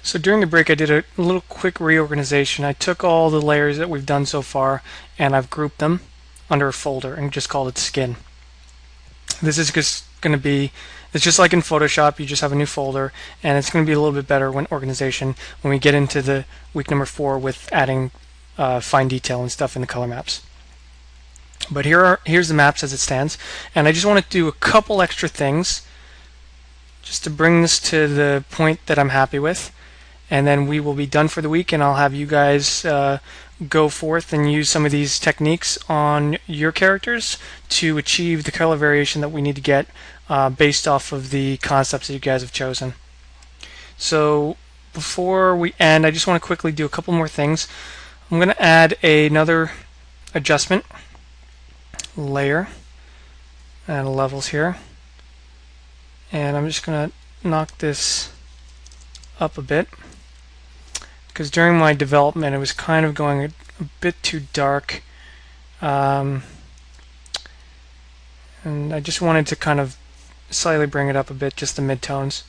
So during the break I did a little quick reorganization. I took all the layers that we've done so far and I've grouped them under a folder and just called it skin. This is just going to be, it's just like in Photoshop, you just have a new folder, and it's going to be a little bit better when organization when we get into the week number 4 with adding fine detail and stuff in the color maps. But here's the maps as it stands, and I just want to do a couple extra things just to bring this to the point that I'm happy with, and then we will be done for the week, and I'll have you guys go forth and use some of these techniques on your characters to achieve the color variation that we need to get based off of the concepts that you guys have chosen. So before we end, I just want to quickly do a couple more things. I'm going to add another adjustment layer and levels here, and I'm just going to knock this up a bit because during my development it was kind of going a bit too dark, and I just wanted to kind of slightly bring it up a bit, just the midtones.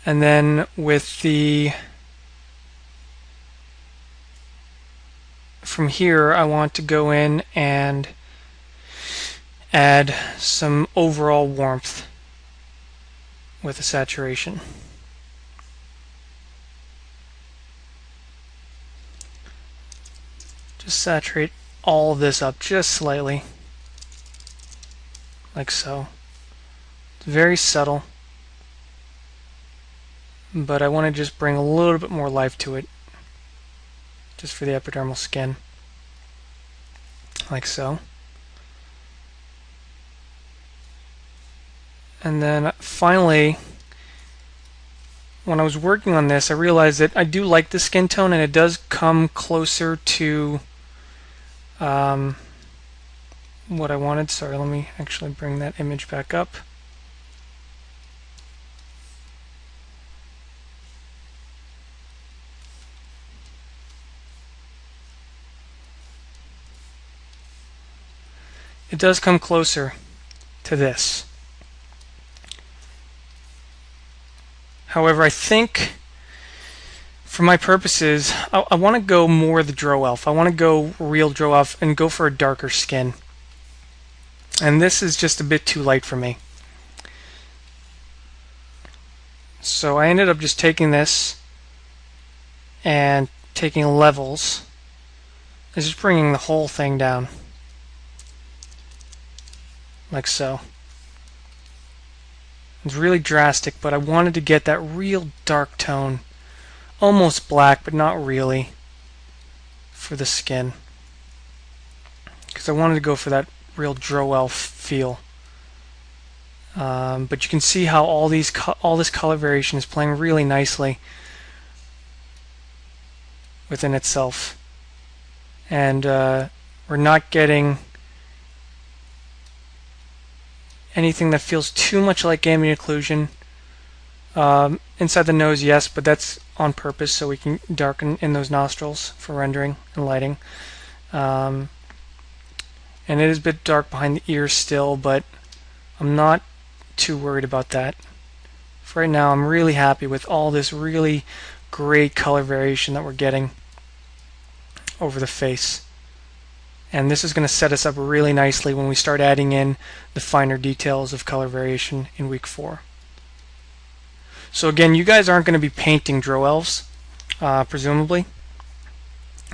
And then with the from here I want to go in and add some overall warmth with the saturation. Just saturate all of this up just slightly, like so. It's very subtle, but I want to just bring a little bit more life to it, just for the epidermal skin, like so. And then finally, when I was working on this, I realized that I do like the skin tone, and it does come closer to what I wanted. Sorry, let me actually bring that image back up. It does come closer to this. However, I think for my purposes, I want to go more the Drow Elf. I want to go real Drow Elf and go for a darker skin. And this is just a bit too light for me. So I ended up just taking this and taking levels and just bringing the whole thing down, like so. It's really drastic, but I wanted to get that real dark tone, almost black, but not really, for the skin, because I wanted to go for that real Drow Elf feel. But you can see how all this color variation is playing really nicely within itself, and we're not getting anything that feels too much like ambient occlusion. Inside the nose, yes, but that's on purpose so we can darken in those nostrils for rendering and lighting. And it is a bit dark behind the ears still, but I'm not too worried about that. For right now, I'm really happy with all this really great color variation that we're getting over the face. And this is going to set us up really nicely when we start adding in the finer details of color variation in week 4. So again, you guys aren't going to be painting Drow Elves, presumably,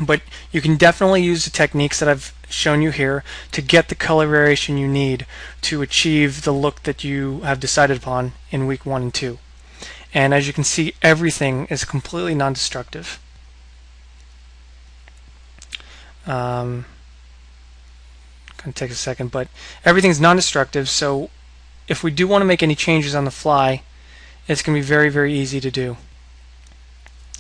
but you can definitely use the techniques that I've shown you here to get the color variation you need to achieve the look that you have decided upon in week 1 and 2. And as you can see, everything is completely non-destructive. Gonna take a second, but everything's non-destructive, so if we do want to make any changes on the fly, it's going to be very, very easy to do.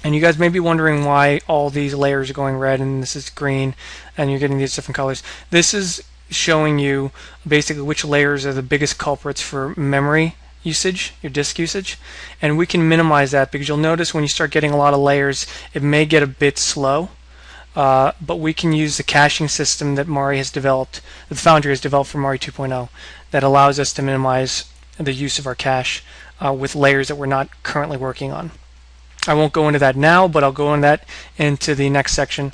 And you guys may be wondering why all these layers are going red and this is green and you're getting these different colors. This is showing you basically which layers are the biggest culprits for memory usage, your disk usage, and we can minimize that because you'll notice when you start getting a lot of layers it may get a bit slow. But we can use the caching system that Mari has developed, that the Foundry has developed for Mari 2.0, that allows us to minimize the use of our cache with layers that we're not currently working on. I won't go into that now, but I'll go into the next section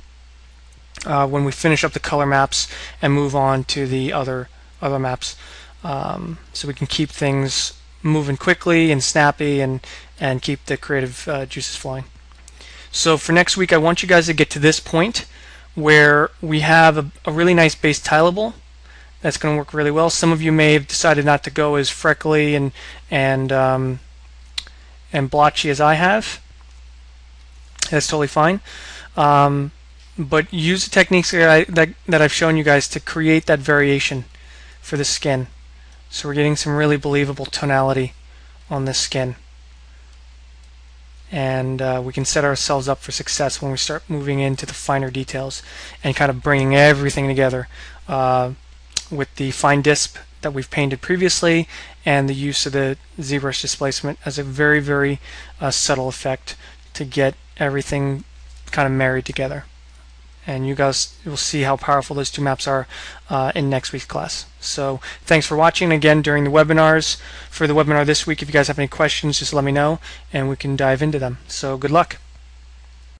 when we finish up the color maps and move on to the other maps, so we can keep things moving quickly and snappy and keep the creative juices flowing. So for next week, I want you guys to get to this point where we have a really nice base tileable that's going to work really well. Some of you may have decided not to go as freckly and blotchy as I have. That's totally fine. But use the techniques that I've shown you guys to create that variation for the skin. So we're getting some really believable tonality on this skin. And we can set ourselves up for success when we start moving into the finer details and kind of bringing everything together with the fine disp that we've painted previously and the use of the ZBrush displacement as a very, very subtle effect to get everything kind of married together. And you guys will see how powerful those two maps are in next week's class. So thanks for watching again during the webinars. For the webinar this week, if you guys have any questions, just let me know and we can dive into them. So good luck.